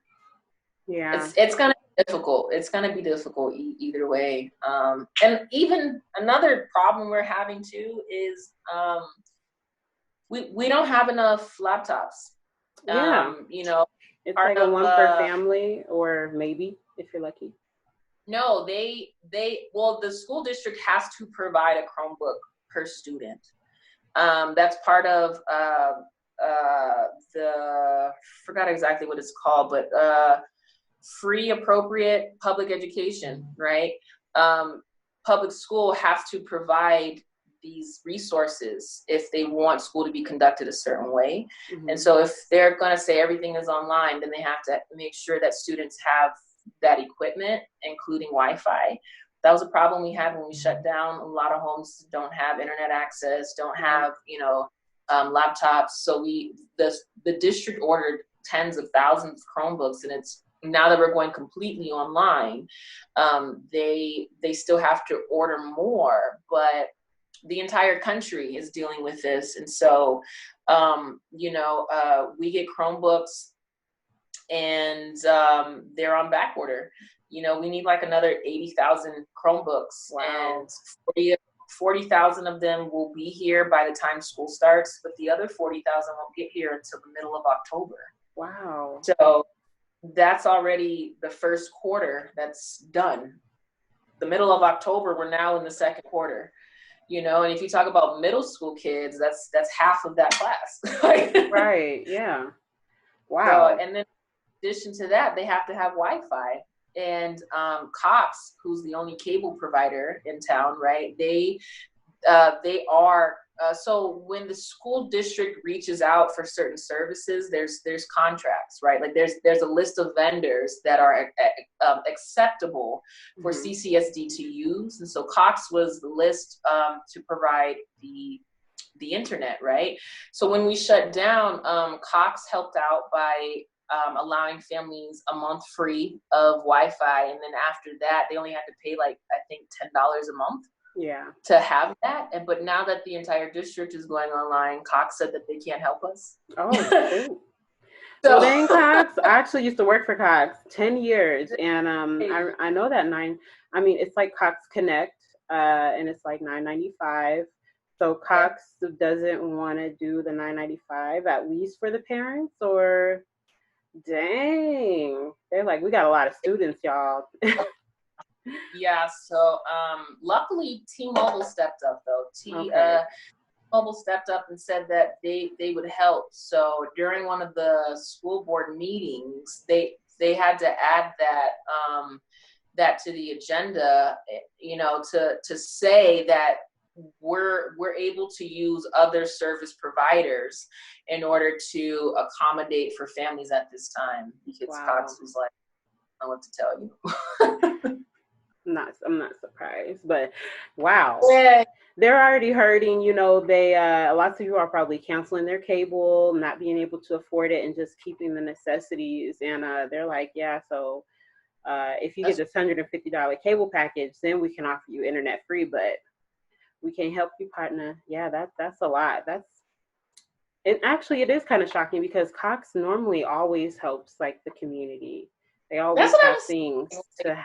yeah, it's going to be difficult. It's going to be difficult either way. And even another problem we're having too is we don't have enough laptops. Yeah. You know, it's like a one per family, or maybe if you're lucky. No, well, the school district has to provide a Chromebook per student. That's part of forgot exactly what it's called, but free appropriate public education, right? Public school has to provide these resources if they want school to be conducted a certain way. Mm-hmm. And so if they're going to say everything is online, then they have to make sure that students have that equipment, including Wi-Fi. That was a problem we had when we shut down. A lot of homes don't have internet access, don't have, you know, laptops. So the district ordered tens of thousands of Chromebooks, and it's now that we're going completely online, they still have to order more, but the entire country is dealing with this. And so, you know, we get Chromebooks and they're on back order. You know, we need like another 80,000 Chromebooks. Wow. And 40,000 of them will be here by the time school starts, but the other 40,000 won't get here until the middle of October. Wow. So that's already the first quarter that's done. The middle of October, we're now in the second quarter. You know, and if you talk about middle school kids, that's half of that class. Right. Yeah. Wow. So, and then in addition to that, they have to have Wi-Fi. And Cox, who's the only cable provider in town, right? They are. So when the school district reaches out for certain services, there's contracts, right? Like there's a list of vendors that are acceptable for CCSD to use, and so Cox was the list to provide the internet, right? So when we shut down, Cox helped out by allowing families a month free of Wi-Fi, and then after that, they only had to pay like I think $10 a month. Yeah. To have that. But now that the entire district is going online, Cox said that they can't help us. Oh, so dang, Cox. I actually used to work for Cox 10 years. And I know that it's like Cox Connect, and it's like $9.95 So Cox doesn't want to do the $9.95 at least for the parents, or dang, they're like, we got a lot of students, y'all. Yeah, so luckily T-Mobile stepped up though. Okay. Mobile stepped up and said that they would help. So during one of the school board meetings, they had to add that to the agenda, you know, to say that we're able to use other service providers in order to accommodate for families at this time, because Wow. Cox was like, I don't know what to tell you. I'm not surprised, but wow. Yeah. They're already hurting, you know, they lots of people are probably canceling their cable, not being able to afford it, and just keeping the necessities. And they're like, yeah, so if you get this $150 cable package, then we can offer you internet free, but we can't help you, partner. Yeah, that's a lot. It is kind of shocking because Cox normally always helps like the community. They always have things to,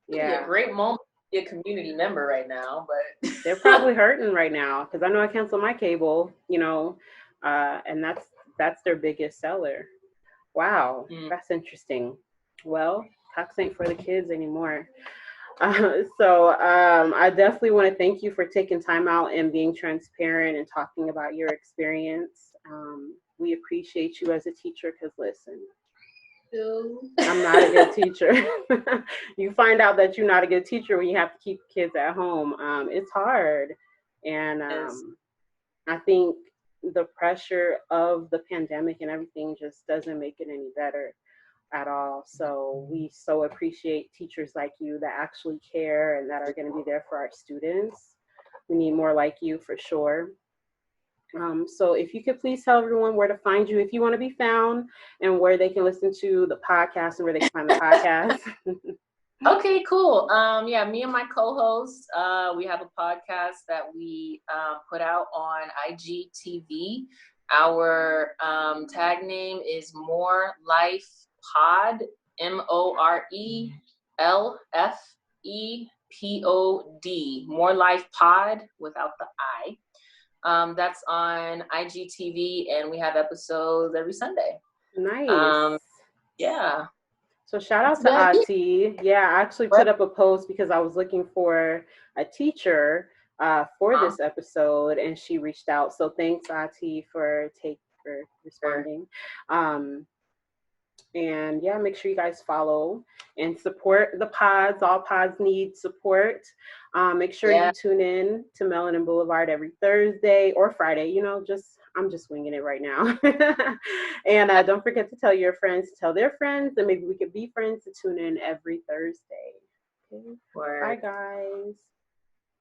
yeah. Be a great moment to be a community member right now, but they're probably hurting right now because I know I canceled my cable, you know, and that's their biggest seller. Wow, that's interesting. Well, Cox ain't for the kids anymore. I definitely want to thank you for taking time out and being transparent and talking about your experience. We appreciate you as a teacher because listen, I'm not a good teacher. You find out that you're not a good teacher when you have to keep kids at home. It's hard. And I think the pressure of the pandemic and everything just doesn't make it any better at all. So we so appreciate teachers like you that actually care and that are going to be there for our students. We need more like you for sure. So if you could please tell everyone where to find you if you want to be found, and where they can listen to the podcast and where they can find the podcast. Okay, cool. Yeah, me and my co-host, we have a podcast that we put out on IGTV. Our tag name is More Life Pod, MORELFEPOD, More Life Pod without the I. That's on IGTV, and we have episodes every Sunday. Nice. Yeah. So shout out to Ati. Yeah, I actually put up a post because I was looking for a teacher for this episode, and she reached out. So thanks, Ati, for responding. And yeah, make sure you guys follow and support the pods. All pods need support. Make sure you tune in to Melanin Boulevard every Thursday or Friday. You know, I'm just winging it right now. And don't forget to tell your friends to tell their friends, and maybe we could be friends to tune in every Thursday. Okay. Bye, guys.